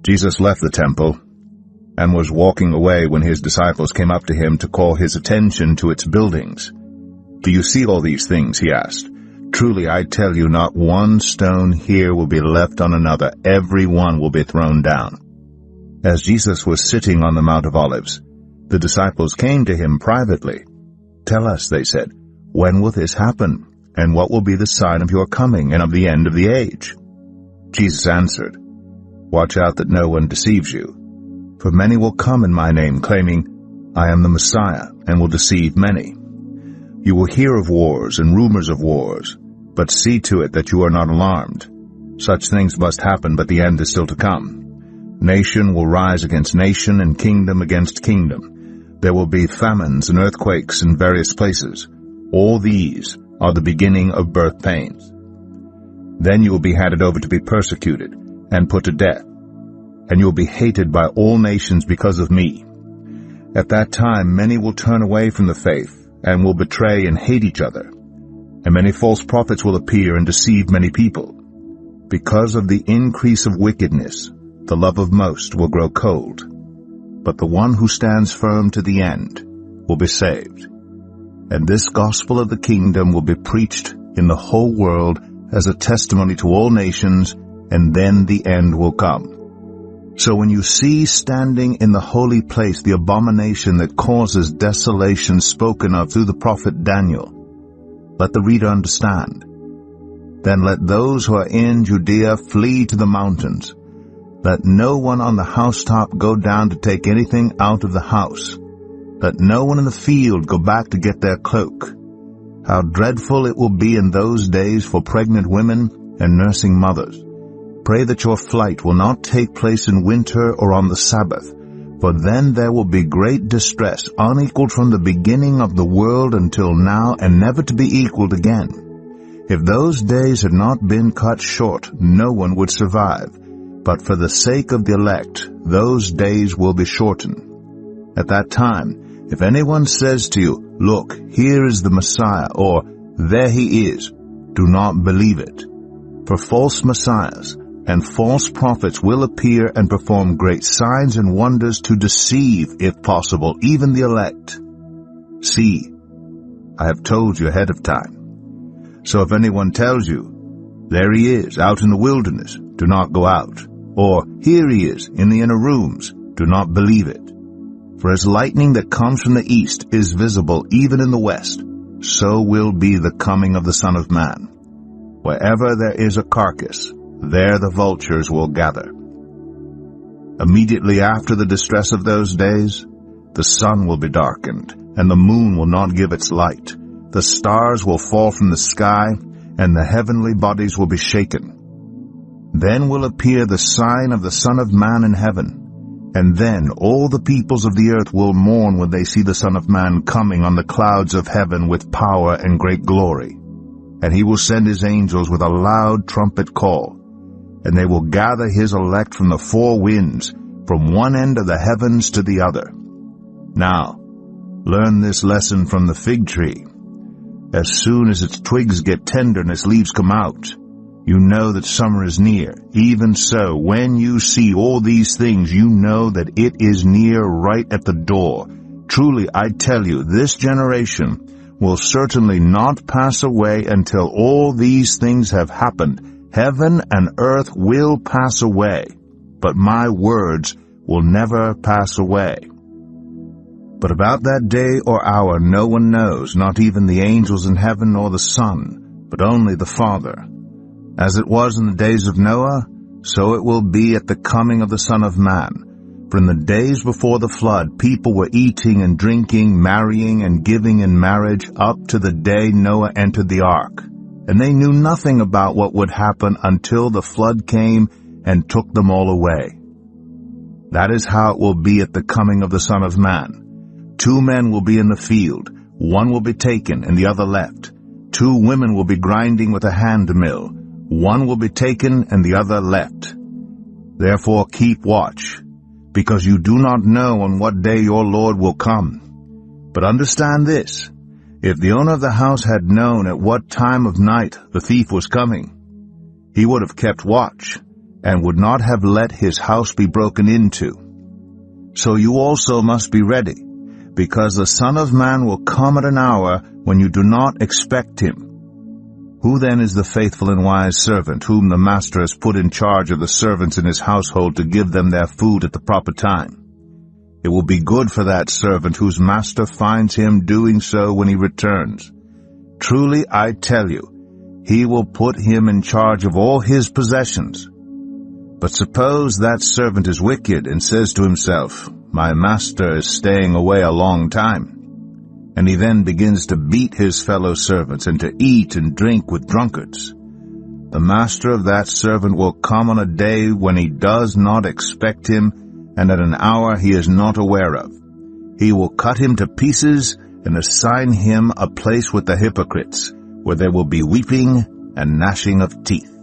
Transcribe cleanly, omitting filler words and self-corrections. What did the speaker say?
Jesus left the temple and was walking away when his disciples came up to him to call his attention to its buildings. "Do you see all these things?" he asked. "Truly I tell you, not one stone here will be left on another. Every one will be thrown down." As Jesus was sitting on the Mount of Olives, the disciples came to him privately. "Tell us," they said, "when will this happen? And what will be the sign of your coming and of the end of the age?" Jesus answered, "Watch out that no one deceives you. For many will come in my name, claiming, 'I am the Messiah,' and will deceive many. You will hear of wars and rumors of wars, but see to it that you are not alarmed. Such things must happen, but the end is still to come. Nation will rise against nation and kingdom against kingdom. There will be famines and earthquakes in various places. All these are the beginning of birth pains. Then you will be handed over to be persecuted and put to death, and you will be hated by all nations because of me. At that time many will turn away from the faith and will betray and hate each other. And many false prophets will appear and deceive many people. Because of the increase of wickedness, the love of most will grow cold. But the one who stands firm to the end will be saved. And this gospel of the kingdom will be preached in the whole world as a testimony to all nations, and then the end will come. So when you see standing in the holy place the abomination that causes desolation spoken of through the prophet Daniel, let the reader understand. Then let those who are in Judea flee to the mountains. Let no one on the housetop go down to take anything out of the house. Let no one in the field go back to get their cloak. How dreadful it will be in those days for pregnant women and nursing mothers. Pray that your flight will not take place in winter or on the Sabbath, for then there will be great distress, unequaled from the beginning of the world until now, and never to be equaled again. If those days had not been cut short, no one would survive. But for the sake of the elect, those days will be shortened. At that time, if anyone says to you, 'Look, here is the Messiah,' or 'There he is,' do not believe it. For false messiahs and false prophets will appear and perform great signs and wonders to deceive, if possible, even the elect. See, I have told you ahead of time. So if anyone tells you, 'There he is, out in the wilderness,' do not go out. Or, 'Here he is, in the inner rooms,' do not believe it. For as lightning that comes from the east is visible even in the west, so will be the coming of the Son of Man. Wherever there is a carcass, there the vultures will gather. Immediately after the distress of those days, the sun will be darkened, and the moon will not give its light. The stars will fall from the sky, and the heavenly bodies will be shaken. Then will appear the sign of the Son of Man in heaven. And then all the peoples of the earth will mourn when they see the Son of Man coming on the clouds of heaven with power and great glory. And he will send his angels with a loud trumpet call, and they will gather his elect from the four winds, from one end of the heavens to the other. Now, learn this lesson from the fig tree. As soon as its twigs get tender and its leaves come out, you know that summer is near. Even so, when you see all these things, you know that it is near, right at the door. Truly, I tell you, this generation will certainly not pass away until all these things have happened. Heaven and earth will pass away, but my words will never pass away. But about that day or hour no one knows, not even the angels in heaven nor the Son, but only the Father. As it was in the days of Noah, so it will be at the coming of the Son of Man. For in the days before the flood, people were eating and drinking, marrying and giving in marriage, up to the day Noah entered the ark. And they knew nothing about what would happen until the flood came and took them all away. That is how it will be at the coming of the Son of Man. 2 men will be in the field, one will be taken and the other left. 2 women will be grinding with a hand mill, one will be taken and the other left. Therefore keep watch, because you do not know on what day your Lord will come. But understand this, if the owner of the house had known at what time of night the thief was coming, he would have kept watch and would not have let his house be broken into. So you also must be ready, because the Son of Man will come at an hour when you do not expect him. Who then is the faithful and wise servant, whom the master has put in charge of the servants in his household to give them their food at the proper time? It will be good for that servant whose master finds him doing so when he returns. Truly, I tell you, he will put him in charge of all his possessions. But suppose that servant is wicked and says to himself, My master is staying away a long time. And he then begins to beat his fellow servants and to eat and drink with drunkards. The master of that servant will come on a day when he does not expect him, and at an hour he is not aware of. He will cut him to pieces and assign him a place with the hypocrites, where there will be weeping and gnashing of teeth.